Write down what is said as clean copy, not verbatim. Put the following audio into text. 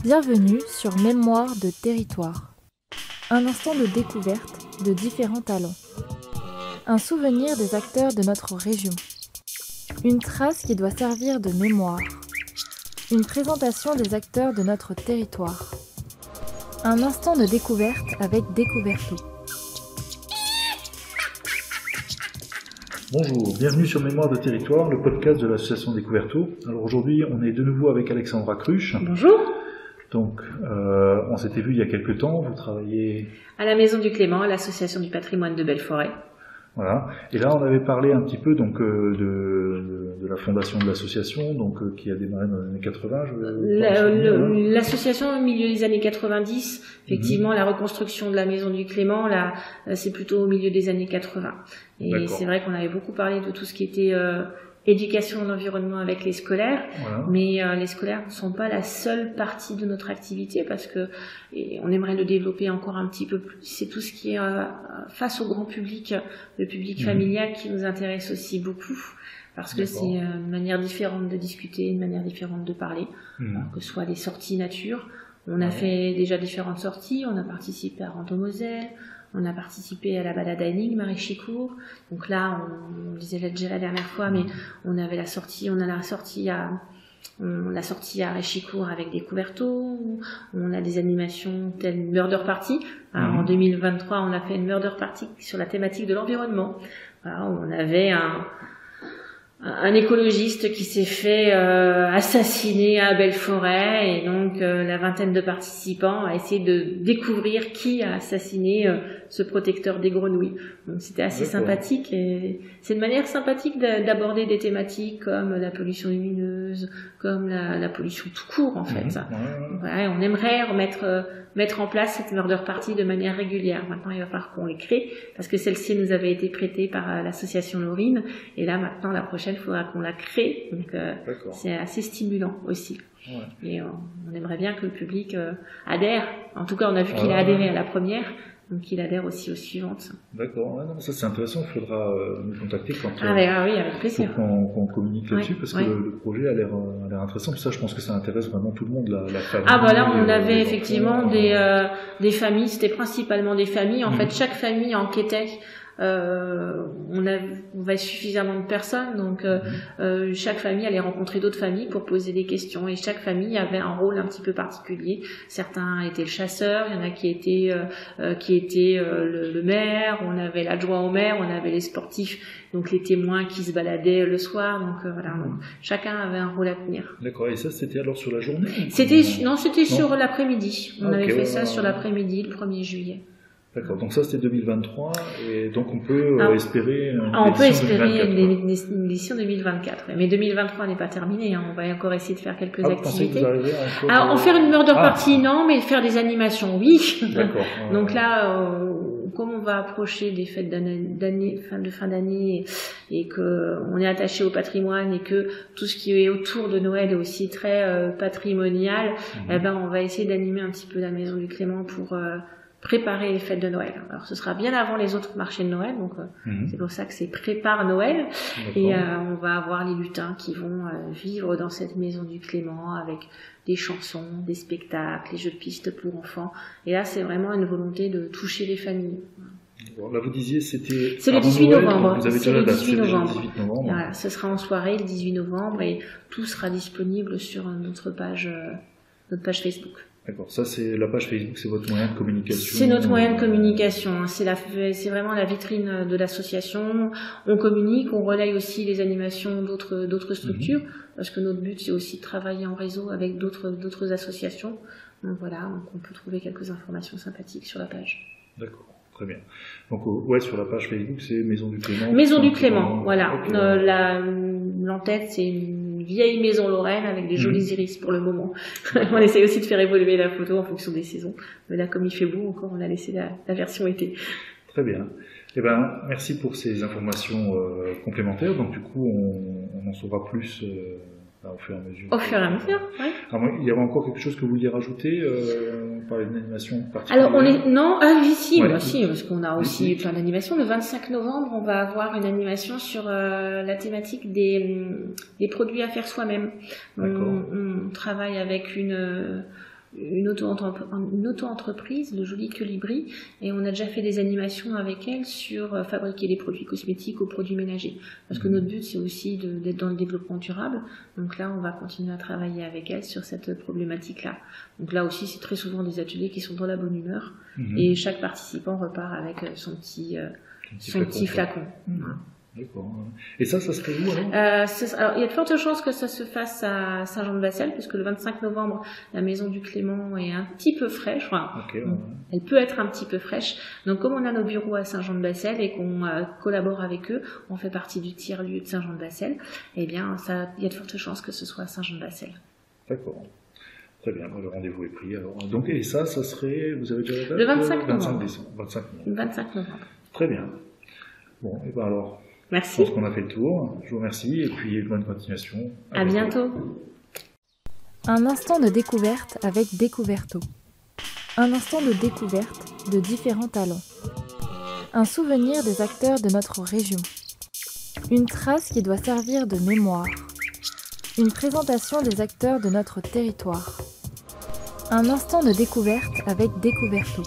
Bienvenue sur Mémoire de territoire. Un instant de découverte de différents talents. Un souvenir des acteurs de notre région. Une trace qui doit servir de mémoire. Une présentation des acteurs de notre territoire. Un instant de découverte avec Découverto. Bonjour, bienvenue sur Mémoire de territoire, le podcast de l'association Découverto. Alors aujourd'hui, on est de nouveau avec Alexandra Cruche. Bonjour. Donc, on s'était vu il y a quelques temps, vous travaillez... À la Maison du Clément, à l'Association du patrimoine de Belforêt. Voilà. Et là, on avait parlé un petit peu donc de la fondation de l'association, donc qui a démarré dans les années 80. L'association au milieu des années 90, effectivement, la reconstruction de la Maison du Clément, là, c'est plutôt au milieu des années 80. Et c'est vrai qu'on avait beaucoup parlé de tout ce qui était éducation de l'environnement avec les scolaires, voilà. Mais les scolaires ne sont pas la seule partie de notre activité parce que on aimerait le développer encore un petit peu plus. C'est tout ce qui est face au grand public, le public familial qui nous intéresse aussi beaucoup parce que c'est une manière différente de discuter, une manière différente de parler, que ce soit les sorties nature. On a fait déjà différentes sorties, on a participé à Rando-Moselle, on a participé à la balade à Énigmes à Réchicourt. Donc là, on disait déjà la dernière fois, mais on a la sortie à Réchicourt avec Découverto. On a des animations telles Murder Party. Alors, en 2023, on a fait une Murder Party sur la thématique de l'environnement. Alors, on avait un écologiste qui s'est fait assassiner à Belforêt et donc la vingtaine de participants a essayé de découvrir qui a assassiné ce protecteur des grenouilles. Donc c'était assez sympathique et c'est une manière sympathique d'aborder des thématiques comme la pollution lumineuse, comme la pollution tout court en fait. Ouais, on aimerait mettre en place cette murder party de manière régulière. Maintenant, il va falloir qu'on les crée parce que celle-ci nous avait été prêtée par l'association Laurine et là maintenant la prochaine il faudra qu'on la crée. Donc c'est assez stimulant aussi. Ouais. Et on aimerait bien que le public adhère. En tout cas, on a vu qu'il a adhéré à la première. Donc il adhère aussi aux suivantes. D'accord, ouais, non, ça c'est intéressant, il faudra nous contacter quand oui, avec plaisir. Pour qu'on communique là-dessus, parce que le projet a l'air intéressant. Puis ça, je pense que ça intéresse vraiment tout le monde, la famille. Ah voilà, on avait effectivement des familles, c'était principalement des familles. En fait, chaque famille enquêtait. On avait suffisamment de personnes, donc chaque famille allait rencontrer d'autres familles pour poser des questions et chaque famille avait un rôle un petit peu particulier. Certains étaient le chasseur, il y en a qui étaient le maire, on avait l'adjoint au maire, on avait les sportifs, donc les témoins qui se baladaient le soir, donc voilà, donc, chacun avait un rôle à tenir. D'accord, et ça c'était alors sur la journée? C'était sur l'après-midi. On avait fait ça sur l'après-midi, le 1er juillet. D'accord, donc ça c'était 2023 et donc on peut espérer une édition 2024. Mais 2023 n'est pas terminé, on va encore essayer de faire quelques activités. En faire une murder party non, mais faire des animations oui. D'accord. Donc là comme on va approcher des fêtes de fin d'année et que on est attaché au patrimoine et que tout ce qui est autour de Noël est aussi très patrimonial, on va essayer d'animer un petit peu la Maison du Clément pour préparer les fêtes de Noël. Alors ce sera bien avant les autres marchés de Noël, donc c'est pour ça que c'est prépare Noël. Et on va avoir les lutins qui vont vivre dans cette Maison du Clément avec des chansons, des spectacles, des jeux de piste pour enfants. Et là c'est vraiment une volonté de toucher les familles. Bon, là vous disiez c'était... C'est le 18 novembre. Vous avez c'est le 18 novembre. 18 novembre. Voilà, ce sera en soirée le 18 novembre et tout sera disponible sur notre page Facebook. D'accord, ça c'est la page Facebook, c'est votre moyen de communication. C'est notre moyen de communication, c'est vraiment la vitrine de l'association. On communique, on relaye aussi les animations d'autres structures, parce que notre but c'est aussi de travailler en réseau avec d'autres associations. Donc voilà, donc on peut trouver quelques informations sympathiques sur la page. D'accord. Très bien. Donc sur la page Facebook, c'est Maison du Clément. Maison du Clément, voilà. L'entête, c'est une vieille maison lorraine avec des jolis iris pour le moment. On essaie aussi de faire évoluer la photo en fonction des saisons. Mais là, comme il fait beau encore, on a laissé la version été. Très bien. Eh ben, merci pour ces informations complémentaires. Donc du coup, on en saura plus au fur et à mesure. Au fur et à mesure, oui. Alors, il y avait encore quelque chose que vous vouliez rajouter par une animation particulière? Alors, si, parce qu'on a aussi plein d'animations. Le 25 novembre, on va avoir une animation sur la thématique des produits à faire soi-même. On travaille avec une une auto-entreprise, le Joli Colibri, et on a déjà fait des animations avec elle sur fabriquer des produits cosmétiques aux produits ménagers. Parce que notre but, c'est aussi d'être dans le développement durable. Donc là, on va continuer à travailler avec elle sur cette problématique-là. Donc là aussi, c'est très souvent des ateliers qui sont dans la bonne humeur, et chaque participant repart avec son petit flacon. D'accord. Et ça serait où alors alors, il y a de fortes chances que ça se fasse à Saint-Jean-de-Bassel, puisque le 25 novembre, la maison du Clément est un petit peu fraîche. Enfin, elle peut être un petit peu fraîche. Donc, comme on a nos bureaux à Saint-Jean-de-Bassel et qu'on collabore avec eux, on fait partie du tiers-lieu de Saint-Jean-de-Bassel, eh bien, il y a de fortes chances que ce soit à Saint-Jean-de-Bassel. D'accord. Très bien, le rendez-vous est pris alors. Donc, et ça serait, vous avez déjà la date Le 25 novembre. 25 novembre. Très bien. Bon, et ben alors. Merci. Je pense qu'on a fait le tour. Je vous remercie et puis bonne continuation. À bientôt. Un instant de découverte avec Découverto. Un instant de découverte de différents talents. Un souvenir des acteurs de notre région. Une trace qui doit servir de mémoire. Une présentation des acteurs de notre territoire. Un instant de découverte avec Découverto.